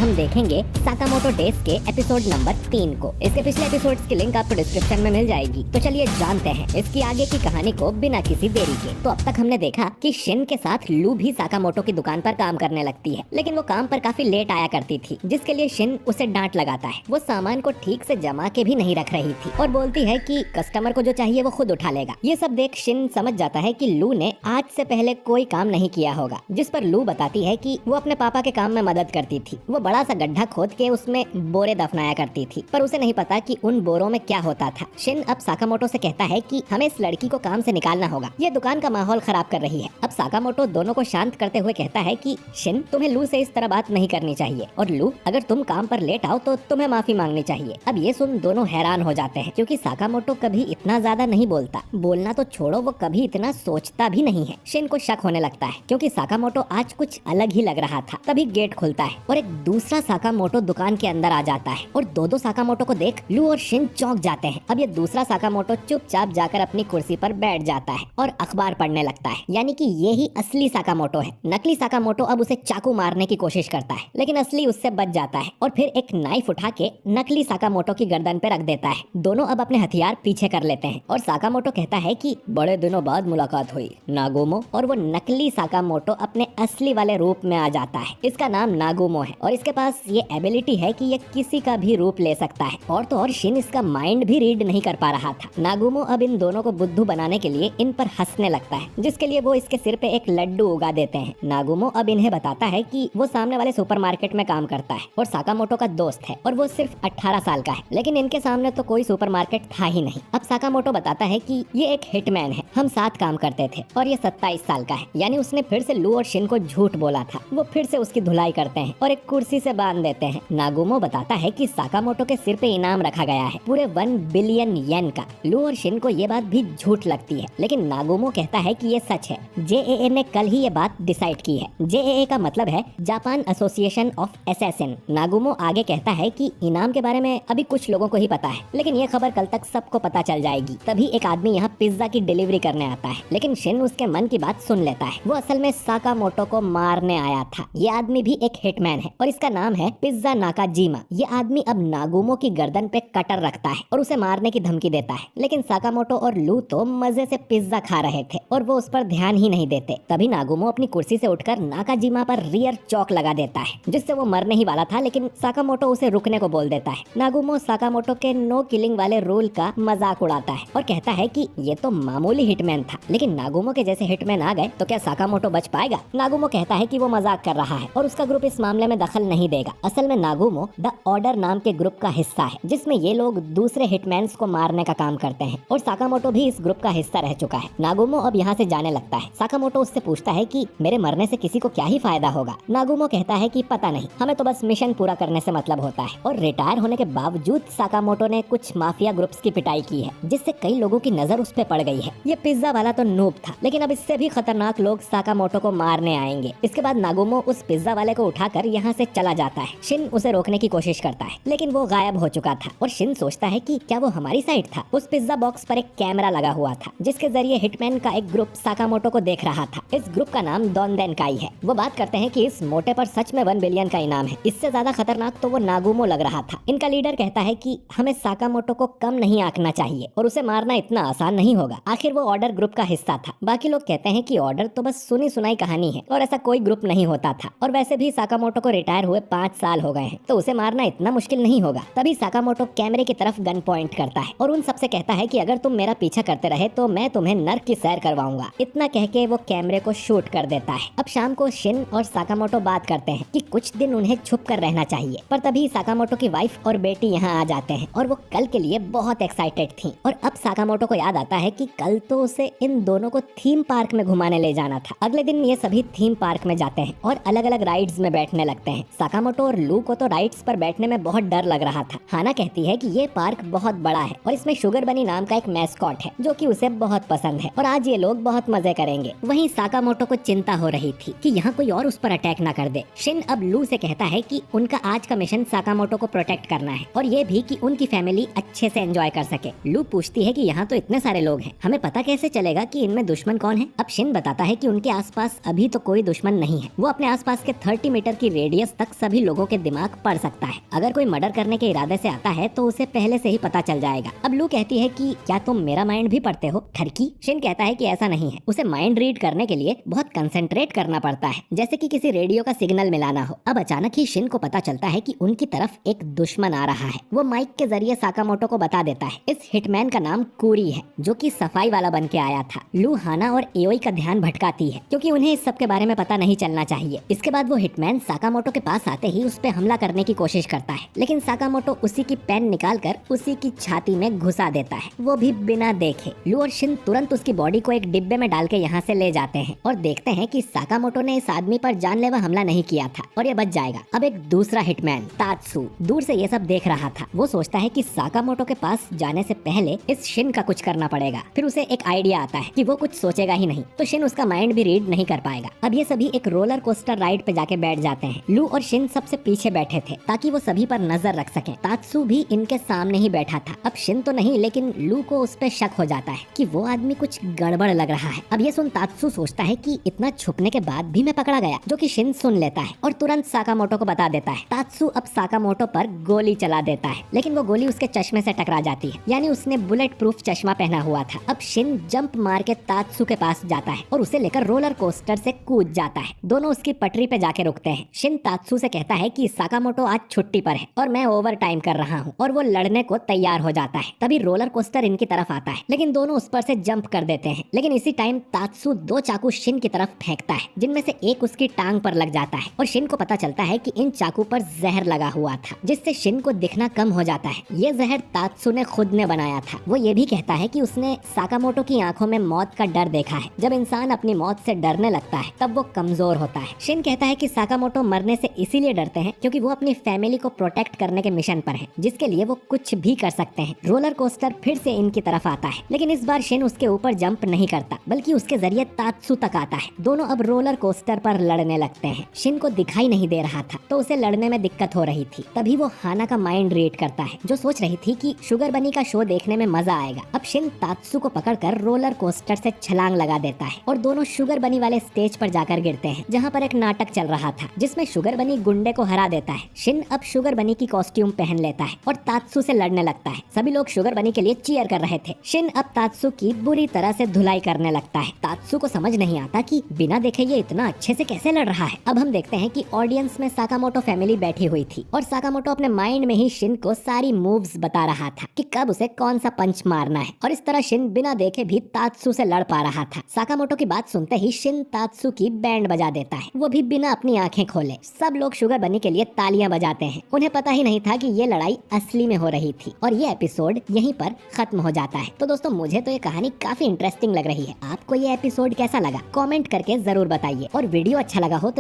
हम देखेंगे Sakamoto days के एपिसोड नंबर 3 को। इसके पिछले एपिसोड्स की लिंक आपको डिस्क्रिप्शन में मिल जाएगी। तो चलिए जानते हैं इसकी आगे की कहानी को बिना किसी देरी के। तो अब तक हमने देखा कि शिन के साथ लू भी साकामोटो की दुकान पर काम करने लगती है, लेकिन वो काम पर काफी लेट आया करती थी, जिसके लिए शिन उसे डांट लगाता है। वो सामान को ठीक से जमा के भी नहीं रख रही थी और बोलती है कि कस्टमर को जो चाहिए वो खुद उठा लेगा। ये सब देख शिन समझ जाता है कि लू ने आज से पहले कोई काम नहीं किया होगा, जिस पर लू बताती है कि वो अपने पापा के काम में मदद करती थी। वो बड़ा सा गड्ढा खोद के उसमें बोरे दफनाया करती थी, पर उसे नहीं पता कि उन बोरों में क्या होता था। शिन अब साकामोटो से कहता है कि हमें इस लड़की को काम से निकालना होगा, ये दुकान का माहौल खराब कर रही है। अब साकामोटो दोनों को शांत करते हुए कहता है कि शिन, तुम्हें लू से इस तरह बात नहीं करनी चाहिए, और लू, अगर तुम काम पर लेट आओ तो तुम्हें माफी मांगनी चाहिए। अब ये सुन दोनों हैरान हो जाते हैं, क्योंकि साकामोटो कभी इतना ज्यादा नहीं बोलता। बोलना तो छोड़ो, वो कभी इतना सोचता भी नहीं है। शिन को शक होने लगता है, क्योंकि साकामोटो आज कुछ अलग ही लग रहा था। तभी गेट खुलता है और एक दूसरा साकामोटो दुकान के अंदर आ जाता है, और दो साकामोटो को देख लू और शिन चौंक जाते हैं। अब ये दूसरा साकामोटो चुपचाप जाकर अपनी कुर्सी पर बैठ जाता है और अखबार पढ़ने लगता है, यानी कि ये ही असली साकामोटो है। नकली साकामोटो अब उसे चाकू मारने की कोशिश करता है, लेकिन असली उससे बच जाता है और फिर एक नाइफ उठा के नकली साकामोटो की गर्दन पे रख देता है। दोनों अब अपने हथियार पीछे कर लेते हैं और साकामोटो कहता है कि बड़े दिनों बाद मुलाकात हुई नागुमो, और वो नकली साकामोटो अपने असली वाले रूप में आ जाता है। इसका नाम नागुमो है और इसके पास ये एबिलिटी है कि ये किसी का भी रूप ले सकता है। और तो और शिन इसका माइंड भी रीड नहीं कर पा रहा था। नागुमो अब इन दोनों को बुद्धू बनाने के लिए इन पर हंसने लगता है, जिसके लिए वो इसके सिर पे एक लड्डू उगा देते हैं। नागुमो अब इन्हें बताता है कि वो सामने वाले सुपरमार्केट में काम करता है और साकामोटो का दोस्त है, और वो सिर्फ 18 साल का है, लेकिन इनके सामने तो कोई सुपरमार्केट था ही नहीं। अब साकामोटो बताता है कि ये एक हिटमैन है, हम साथ काम करते थे, और ये 27 साल का है। यानी उसने फिर से लू और शिन को झूठ बोला था। वो फिर से उसकी धुलाई करते हैं और एक कुर्सी से बांध देते हैं। नागुमो बताता है कि साकामोटो के सिर पे इनाम रखा गया है, पूरे 1 बिलियन येन का। लू और शिन को ये बात भी झूठ लगती है, लेकिन नागुमो कहता है कि ये सच है। जेएए ने कल ही ये बात डिसाइड की है। जेएए का मतलब है Japan association of assassin. Nagumo आगे कहता है कि इनाम के बारे में अभी कुछ लोगों को ही पता है, लेकिन ये खबर कल तक सबको पता चल जाएगी। तभी एक आदमी यहाँ पिज्जा की डिलीवरी करने आता है, लेकिन शिन उसके मन की बात सुन लेता है। वो असल में साकामोटो को मारने आया था। ये आदमी भी एक हिटमैन है और इसका नाम है पिज्जा नाकाजिमा। ये आदमी अब नागुमो की गर्दन पे कटर रखता है और उसे मारने की धमकी देता है, लेकिन साकामोटो और लू तो मजे से पिज्जा खा रहे थे और वो उस पर ध्यान ही नहीं देते। तभी नागुमो अपनी कुर्सी से उठकर नाकाजिमा पर रियर चौक लगा देता है, जिससे वो मरने ही वाला था, लेकिन साकामोटो उसे रुकने को बोल देता है। नागुमो साकामोटो के नो किलिंग वाले रूल का मजाक उड़ाता है और कहता है कि ये तो मामूली हिटमैन था, लेकिन नागुमो के जैसे हिटमैन आ गए तो क्या साकामोटो बच पाएगा। नागुमो कहता है कि वो मजाक कर रहा है और उसका ग्रुप इस मामले में दखल नहीं देगा। असल में नागुमो द ऑर्डर नाम के ग्रुप का हिस्सा है, जिसमें ये लोग दूसरे हिटमैन्स को मारने का काम करते हैं, और साकामोटो भी इस ग्रुप का हिस्सा रह चुका है। नागुमो अब यहाँ से जाने लगता है। साकामोटो उससे पूछता है कि मेरे मरने से किसी को क्या ही फायदा होगा। नागुमो कहता है कि पता नहीं, हमें तो बस मिशन पूरा करने से मतलब होता है। और रिटायर होने के बावजूद साकामोटो ने कुछ माफिया ग्रुप्स की पिटाई की है, जिससे कई लोगों की नजर उस पे पड़ गई है। ये पिज्जा वाला तो नूब था, लेकिन अब इससे भी खतरनाक लोग साकामोटो को मारने आएंगे। इसके बाद नागुमो उस पिज्जा वाले को उठाकर यहाँ से चला जाता है। शिन उसे रोकने की कोशिश करता है, लेकिन वो गायब हो चुका था, और शिन सोचता है कि क्या वो हमारी साइड था। उस पिज्जा बॉक्स पर एक कैमरा लगा हुआ था, जिसके जरिए हिटमैन का एक ग्रुप साकामोटो को देख रहा था। इस ग्रुप का नाम दोनदेनकाई है। वो बात करते हैं कि इस मोटे पर सच में 1 बिलियन का इनाम है। इससे ज्यादा खतरनाक तो वो नागुमो लग रहा था। इनका लीडर कहता है कि हमें साकामोटो को कम नहीं आंकना चाहिए और उसे मारना इतना आसान नहीं होगा। आखिर वो ऑर्डर ग्रुप का हिस्सा था। बाकी लोग कहते हैं कि ऑर्डर तो बस सुनी सुनाई कहानी है और ऐसा कोई ग्रुप नहीं होता था, और वैसे भी साकामोटो को रिटायर हुए 5 साल हो गए हैं, तो उसे मारना इतना मुश्किल नहीं होगा। तभी साकामोटो कैमरे की तरफ गन पॉइंट करता है और उन सबसे कहता है कि अगर तुम मेरा पीछा करते रहे तो मैं तुम्हें नर्क की सैर करवाऊंगा। इतना कह के वो कैमरे को शूट कर देता है। अब शाम को शिन और साकामोटो बात करते हैं कि कुछ दिन उन्हें छुप कर रहना चाहिए, पर तभी साकामोटो की वाइफ और बेटी यहाँ आ जाते हैं और वो कल के लिए बहुत एक्साइटेड थी। और अब साकामोटो को याद आता है कि कल तो उसे इन दोनों को थीम पार्क में घुमाने ले जाना था। अगले दिन ये सभी थीम पार्क में जाते हैं और अलग अलग राइड्स में बैठने लगते हैं। साकामोटो और लू को तो राइड्स पर बैठने में बहुत डर लग रहा था। हाना कहती है कि ये पार्क बहुत बड़ा है और इसमें शुगर बनी नाम का एक मैस्कॉट है, जो कि उसे बहुत पसंद है, और आज ये लोग बहुत मजे करेंगे। वहीं साकामोटो को चिंता हो रही थी कि यहाँ कोई और उस पर अटैक ना कर दे। शिन अब लू से कहता है कि उनका आज का मिशन साकामोटो को प्रोटेक्ट करना है, और ये भी कि उनकी फैमिली अच्छे से एंजॉय कर सके। लू पूछती है कि यहाँ तो इतने सारे लोग हैं, हमें पता कैसे चलेगा कि इनमें दुश्मन कौन है। अब शिन बताता है कि उनके आसपास अभी तो कोई दुश्मन नहीं है। वो अपने आसपास के 30 मीटर की रेडियस तक दिमाग सभी लोगों के दिमाग पढ़ सकता है। अगर कोई मर्डर करने के इरादे से आता है तो उसे पहले से ही पता चल जाएगा। अब लू कहती है कि क्या तुम मेरा माइंड भी पढ़ते हो ठरकी? शिन कहता है कि ऐसा नहीं है, उसे माइंड रीड करने के लिए बहुत कंसंट्रेट करना पड़ता है, जैसे कि किसी रेडियो का सिग्नल मिलाना हो। अब अचानक ही शिन को पता चलता है कि उनकी तरफ एक दुश्मन आ रहा है। वो माइक के जरिए साकामोटो को बता देता है इस हिटमैन का नाम कूरी है, जो कि सफाई वाला बन के आया था। लू हाना और एओई का ध्यान भटकाती है क्योंकि उन्हें इस सब के बारे में पता नहीं चलना चाहिए। इसके बाद वो हिटमैन साकामोटो के पास आते ही उस पे हमला करने की कोशिश करता है, लेकिन साकामोटो उसी की पेन निकालकर उसी की छाती में घुसा देता है, वो भी बिना देखे। लू और शिन तुरंत उसकी बॉडी को एक डिब्बे में डाल के यहाँ से ले जाते हैं और देखते हैं कि साकामोटो ने इस आदमी पर जानलेवा हमला नहीं किया था और ये बच जाएगा। अब एक दूसरा हिटमैन तात्सु दूर से ये सब देख रहा था। वो सोचता है कि साकामोटो के पास जाने से पहले इस शिन का कुछ करना पड़ेगा। फिर उसे एक आइडिया आता है कि वो कुछ सोचेगा ही नहीं, तो शिन उसका माइंड भी रीड नहीं कर पाएगा। अब ये सभी एक रोलर कोस्टर राइड पे जाके बैठ जाते हैं। लू और शिन सबसे पीछे बैठे थे ताकि वो सभी पर नजर रख सकें। तात्सु भी इनके सामने ही बैठा था। अब शिन तो नहीं, लेकिन लू को उस पे शक हो जाता है कि वो आदमी कुछ गड़बड़ लग रहा है। अब ये सुन तात्सु सोचता है कि इतना छुपने के बाद भी मैं पकड़ा गया, जो कि शिन सुन लेता है और तुरंत साकामोटो को बता देता है। तात्सु अब साकामोटो पर गोली चला देता है, लेकिन वो गोली उसके चश्मे से टकरा जाती है, यानी उसने बुलेट प्रूफ चश्मा पहना हुआ था। अब शिन जंप मार के तात्सु के पास जाता है और उसे लेकर रोलर कोस्टर से कूद जाता है। दोनों उसकी पटरी पे जाके रुकते हैं। शिन तात्सु से कहता है कि साकामोटो आज छुट्टी पर है और मैं ओवर टाइम कर रहा हूँ, और वो लड़ने को तैयार हो जाता है। तभी रोलर कोस्टर इनकी तरफ आता है, लेकिन दोनों उस पर से जंप कर देते हैं। लेकिन इसी टाइम तात्सु 2 चाकू शिन की तरफ फेंकता है, जिनमें से एक उसकी टांग पर लग जाता है और शिन को पता चलता है कि इन चाकू पर जहर लगा हुआ था, जिससे शिन को दिखना कम हो जाता है। ये जहर तात्सु ने खुद ने बनाया था। वो ये भी कहता है कि उसने साकामोटो की आंखों में मौत का डर देखा है। जब इंसान अपनी मौत से डरने लगता है तब वो कमजोर होता है। शिन कहता है कि साकामोटो मरने से इसीलिए डरते हैं क्योंकि वो अपनी फैमिली को प्रोटेक्ट करने के मिशन पर हैं, जिसके लिए वो कुछ भी कर सकते हैं। रोलर कोस्टर फिर से इनकी तरफ आता है, लेकिन इस बार शिन उसके ऊपर जंप नहीं करता, बल्कि उसके जरिए तात्सु तक आता है। दोनों अब रोलर कोस्टर पर लड़ने लगते हैं। शिन को दिखाई नहीं दे रहा था, तो उसे लड़ने में दिक्कत हो रही थी। तभी वो हाना का माइंड रीड करता है, जो सोच रही थी कि शुगर बनी का शो देखने में मजा आएगा। अब शिन तात्सु को पकड़कर रोलर कोस्टर से छलांग लगा देता है और दोनों शुगर बनी वाले स्टेज पर जाकर गिरते हैं, जहाँ पर एक नाटक चल रहा था जिसमें शुगर बनी गुंडे को हरा देता है। शिन अब शुगर बनी की कॉस्ट्यूम पहन लेता है और तात्सु से लड़ने लगता है। सभी लोग शुगर बनी के लिए चीयर कर रहे थे। शिन अब तात्सु की बुरी तरह से धुलाई करने लगता है। तात्सु को समझ नहीं आता कि बिना देखे ये इतना अच्छे से कैसे लड़ रहा है। अब हम देखते हैं कि ऑडियंस में साकामोटो फैमिली बैठी हुई थी और साकामोटो अपने माइंड में ही शिन को सारी मूव्स बता रहा था कि कब उसे कौन सा पंच मारना है, और इस तरह शिन बिना देखे भी तात्सु से लड़ पा रहा था। साकामोटो की बात सुनते ही शिन तात्सु की बैंड बजा देता है, वो भी बिना अपनी आंखें खोले। सब लोग शुगर बनी के लिए तालियां बजाते हैं। उन्हें पता ही नहीं था कि ये लड़ाई असली में हो रही थी, और ये एपिसोड यहीं पर खत्म हो जाता है। तो दोस्तों, मुझे तो ये कहानी काफी इंटरेस्टिंग लग रही है। आपको ये एपिसोड कैसा लगा कमेंट करके जरूर बताइए, और वीडियो अच्छा लगा हो तो